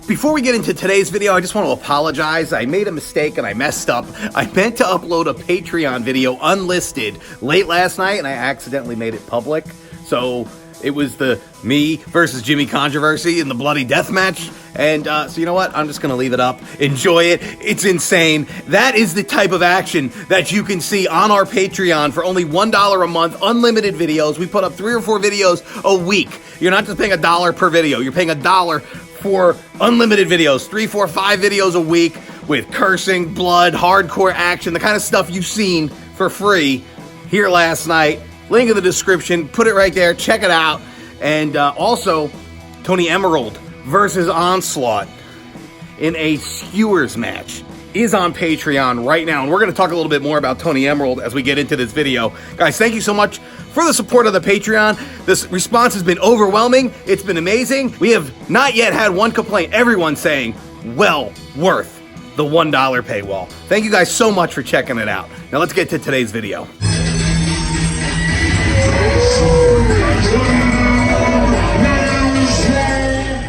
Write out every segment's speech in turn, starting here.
Before we get into today's video, I just want to apologize. I made a mistake and I messed up. I meant to upload a Patreon video unlisted late last night and I accidentally made it public. So it was the me versus Jimmy controversy in the bloody death match. And so you know what? I'm just going to leave it up. Enjoy it. It's insane. That is the type of action that you can see on our Patreon for only $1 a month, unlimited videos. We put up 3 or 4 videos a week. You're not just paying $1 per video. You're paying $1 for unlimited videos, 3, 4, 5 videos a week with cursing, blood, hardcore action, the kind of stuff you've seen for free here last night. Link in the description, put it right there, check it out. And also, Tony Emerald versus Onslaught in a skewers match is on Patreon right now. And we're going to talk a little bit more about Tony Emerald as we get into this video. Guys, thank you so much for the support of the Patreon. This response has been overwhelming. It's been amazing. We have not yet had one complaint. Everyone's saying, well worth the $1 paywall. Thank you guys so much for checking it out. Now let's get to today's video.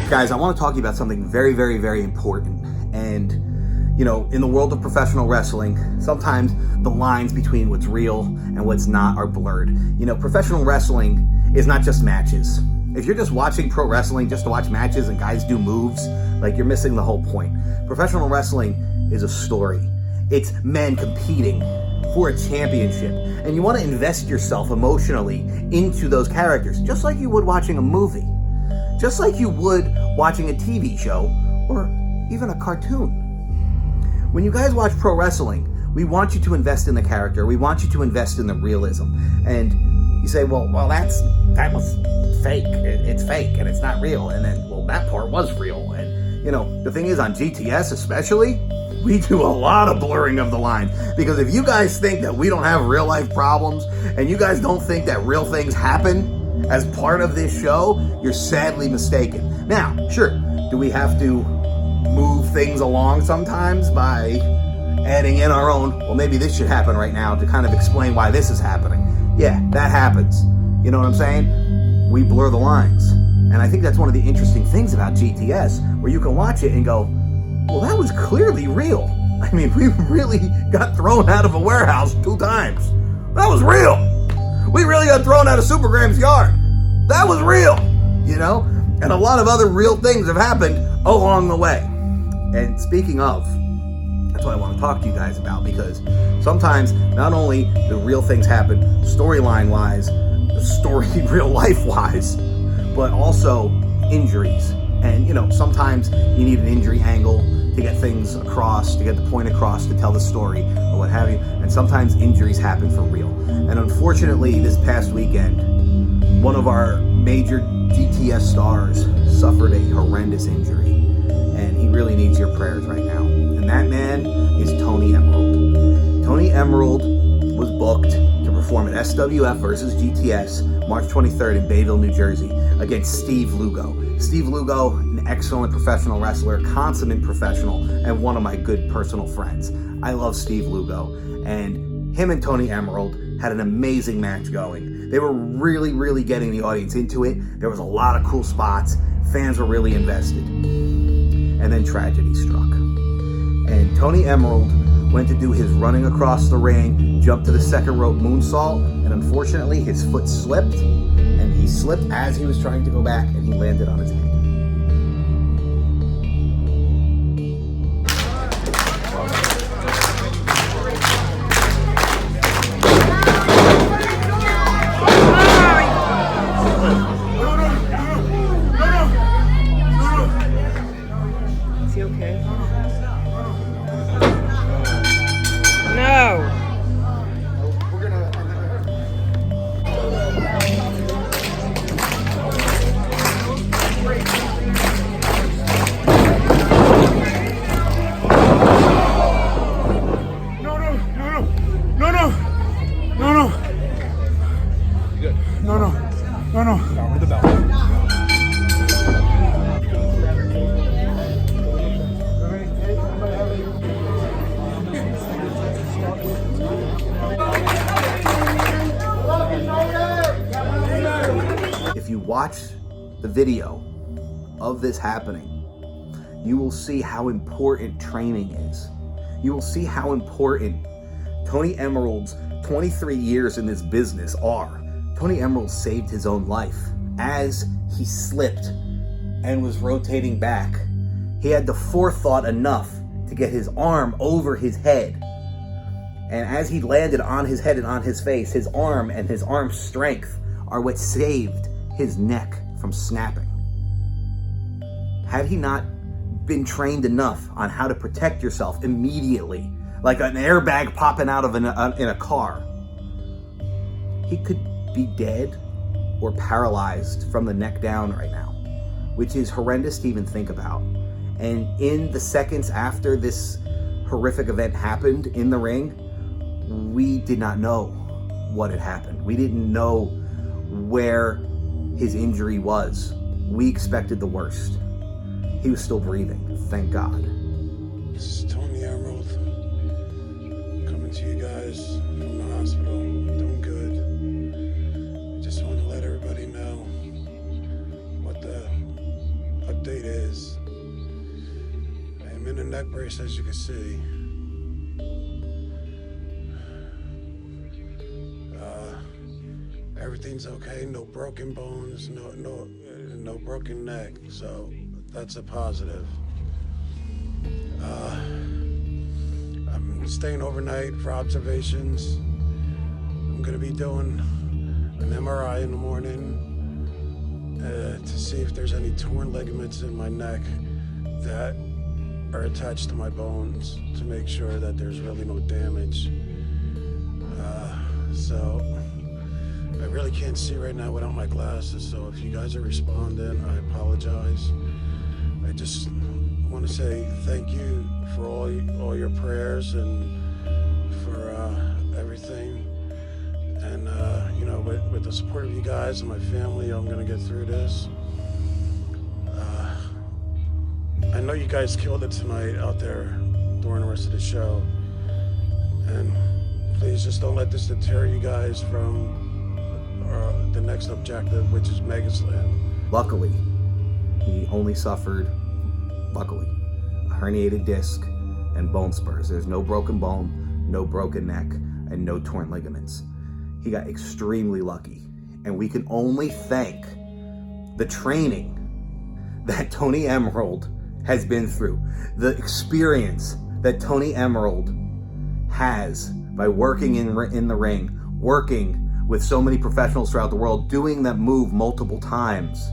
Guys, I want to talk to you about something very, very, very important. And, you know, in the world of professional wrestling, sometimes the lines between what's real and what's not are blurred. You know, professional wrestling is not just matches. If you're just watching pro wrestling just to watch matches and guys do moves, like, you're missing the whole point. Professional wrestling is a story. It's men competing for a championship. And you want to invest yourself emotionally into those characters, just like you would watching a movie. Just like you would watching a TV show or even a cartoon. When you guys watch pro wrestling, we want you to invest in the character. We want you to invest in the realism. And you say, well, that was fake. It's fake and it's not real. And then, well, that part was real. And, you know, the thing is, on GTS especially, we do a lot of blurring of the line. Because if you guys think that we don't have real life problems and you guys don't think that real things happen as part of this show, you're sadly mistaken. Now, sure, do we have to move things along sometimes by adding in our own, well, maybe this should happen right now to kind of explain why this is happening? Yeah, that happens. You know what I'm saying? We blur the lines. And I think that's one of the interesting things about GTS, where you can watch it and go, well, that was clearly real. I mean, we really got thrown out of a warehouse 2 times. That was real. We really got thrown out of Super Graham's yard. That was real, you know? And a lot of other real things have happened along the way. And speaking of, that's what I want to talk to you guys about, because sometimes not only do real things happen storyline-wise, story real life-wise, but also injuries. And, you know, sometimes you need an injury angle to get things across, to get the point across, to tell the story, or what have you. And sometimes injuries happen for real. And unfortunately, this past weekend, one of our major GTS stars suffered a horrendous injury. And he really needs your prayers right now. And that man is Tony Emerald. Tony Emerald was booked to perform at SWF versus GTS March 23rd in Bayville, New Jersey, against Steve Lugo. Steve Lugo, an excellent professional wrestler, consummate professional, and one of my good personal friends. I love Steve Lugo. And him and Tony Emerald had an amazing match going. They were really, really getting the audience into it. There was a lot of cool spots. Fans were really invested. And then tragedy struck. And Tony Emerald went to do his running across the ring, jumped to the second rope moonsault, and unfortunately his foot slipped. And he slipped as he was trying to go back, and he landed on his head. Is he okay? No. If you watch the video of this happening, you will see how important training is. You will see how important Tony Emerald's 23 years in this business are. Tony Emerald saved his own life. As he slipped and was rotating back, he had the forethought enough to get his arm over his head. And as he landed on his head and on his face, his arm and his arm strength are what saved his neck from snapping. Had he not been trained enough on how to protect yourself immediately, like an airbag popping out of in a car, he could be dead or paralyzed from the neck down right now, which is horrendous to even think about. And in the seconds after this horrific event happened in the ring, we did not know what had happened. We didn't know where his injury was. We expected the worst. He was still breathing, thank God. This is Tony Emerald, coming to you guys from the hospital. I'm doing good. I just want to let everybody know what the update is. I'm in a neck brace, as you can see. Everything's okay, no broken bones, no broken neck, so that's a positive. I'm staying overnight for observations. I'm gonna be doing an MRI in the morning to see if there's any torn ligaments in my neck that are attached to my bones, to make sure that there's really no damage. So I really can't see right now without my glasses, so if you guys are responding, I apologize. I just want to say thank you for all your prayers and for everything. And you know, with the support of you guys and my family, I'm gonna get through this. I know you guys killed it tonight out there during the rest of the show, and please just don't let this deter you guys from the next objective, which is Mega Slam. Luckily, he only suffered, a herniated disc and bone spurs. There's no broken bone, no broken neck, and no torn ligaments. He got extremely lucky, and we can only thank the training that Tony Emerald has been through, the experience that Tony Emerald has by working in the ring, working with so many professionals throughout the world, doing that move multiple times,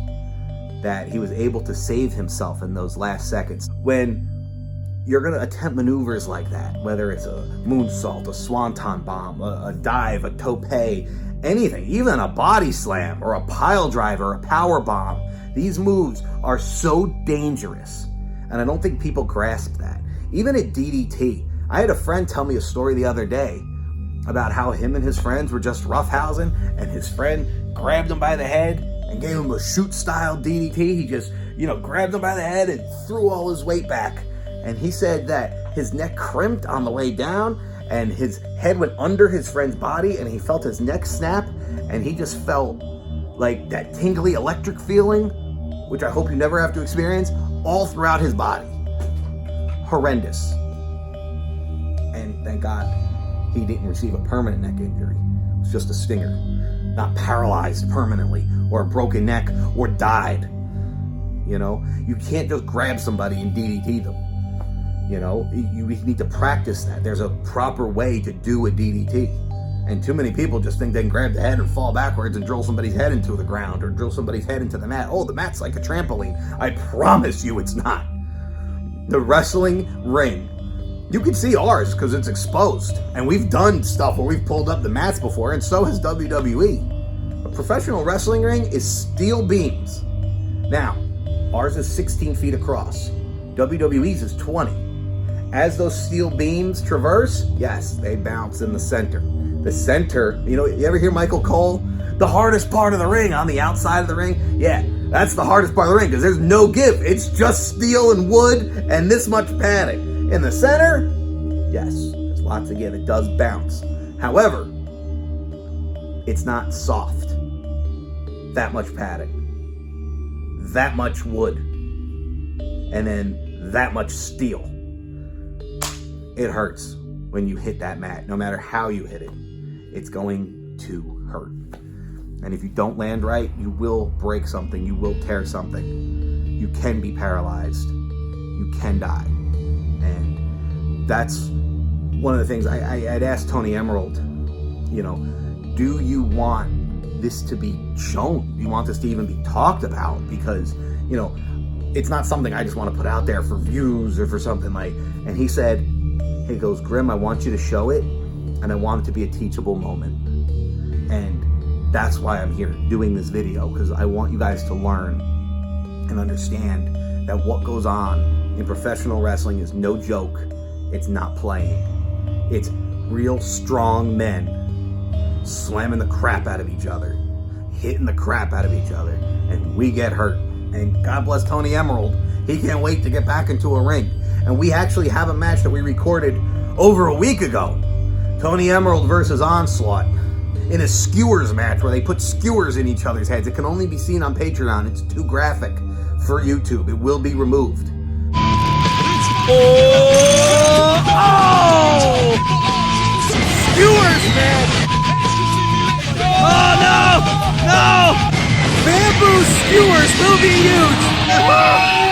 that he was able to save himself in those last seconds. When you're gonna attempt maneuvers like that, whether it's a moonsault, a swanton bomb, a dive, a tope, anything, even a body slam or a pile driver, a power bomb, these moves are so dangerous. And I don't think people grasp that. Even at DDT, I had a friend tell me a story the other day about how him and his friends were just roughhousing, and his friend grabbed him by the head and gave him a shoot-style DDT. He just, grabbed him by the head and threw all his weight back. And he said that his neck crimped on the way down, and his head went under his friend's body, and he felt his neck snap, and he just felt like that tingly electric feeling, which I hope you never have to experience, all throughout his body. Horrendous. And thank God he didn't receive a permanent neck injury. It was just a stinger. Not paralyzed permanently, or a broken neck, or died. You can't just grab somebody and DDT them. You need to practice that. There's a proper way to do a DDT. And too many people just think they can grab the head and fall backwards and drill somebody's head into the ground, or drill somebody's head into the mat. Oh, the mat's like a trampoline. I promise you it's not. The wrestling ring, you can see ours because it's exposed. And we've done stuff where we've pulled up the mats before, and so has WWE. A professional wrestling ring is steel beams. Now, ours is 16 feet across. WWE's is 20. As those steel beams traverse, yes, they bounce in the center. The center, you ever hear Michael Cole? The hardest part of the ring, on the outside of the ring? Yeah, that's the hardest part of the ring, because there's no give. It's just steel and wood and this much padding. In the center, yes, there's lots of give. It does bounce. However, it's not soft. That much padding. That much wood. And then that much steel. It hurts when you hit that mat. No matter how you hit it, it's going to hurt. And if you don't land right, you will break something, you will tear something. You can be paralyzed. You can die. And that's one of the things I'd asked Tony Emerald, you know, do you want this to be shown? Do you want this to even be talked about? Because, you know, it's not something I just want to put out there for views or for something like. And he said, he goes, Grim, I want you to show it, and I want it to be a teachable moment. And that's why I'm here doing this video, because I want you guys to learn and understand that what goes on in professional wrestling is no joke. It's not playing. It's real strong men slamming the crap out of each other, hitting the crap out of each other, and we get hurt. And God bless Tony Emerald. He can't wait to get back into a ring. And we actually have a match that we recorded over a week ago. Tony Emerald versus Onslaught in a skewers match where they put skewers in each other's heads. It can only be seen on Patreon. It's too graphic for YouTube. It will be removed. Oh! Skewers, man! Oh, no! No! Bamboo skewers will be used!